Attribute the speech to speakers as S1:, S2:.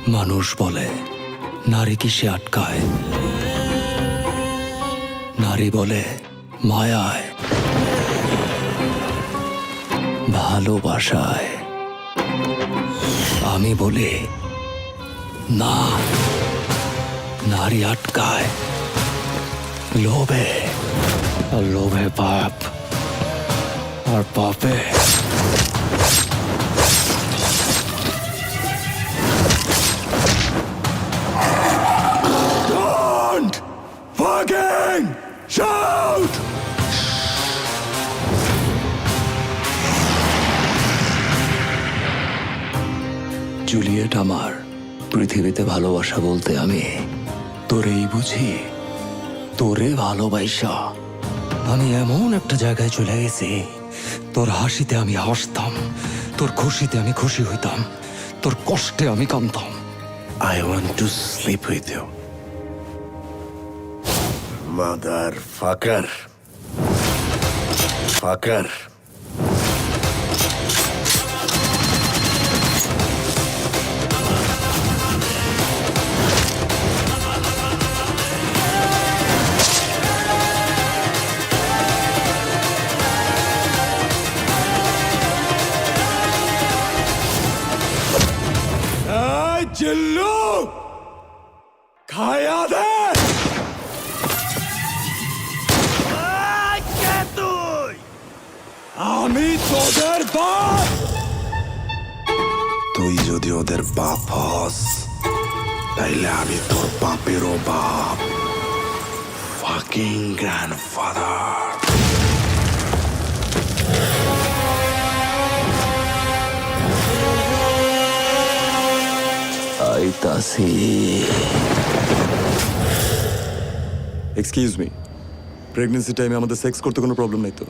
S1: মানুষ বলে নারী কিসে আটকায়, নারী বলে মায়ায়, ভালোবাসায়। আমি বলি না, নারী আটকায় লোভে, আর লোভে পাপ, আর পাপে Don't fucking shout! জুলিয়েট আমার, পৃথিবীতে ভালোবাসা বলতে আমি তোরেই বুঝি। তোরে ভালোবাসা আমি এমন একটা জায়গায় চলে গেছি, তোর হাসিতে আমি হাসতাম, তোর খুশিতে আমি খুশি হইতাম, তোর কষ্টে আমি কাঁদতাম।
S2: I want to sleep with you. Motherfucker. Fucker.
S1: চিল্লু খায়া দে। আমি তোদের বাপ।
S2: তুই যদি ওদের বাপ হস, তাইলে আমি তোর বাপেরও বাপ। Fucking grandfather.
S1: আইতাছি।
S3: এক্সকিউজ মি, প্রেগনেন্সি টাইমে আমাদের সেক্স করতে কোনো প্রবলেম নাই তো?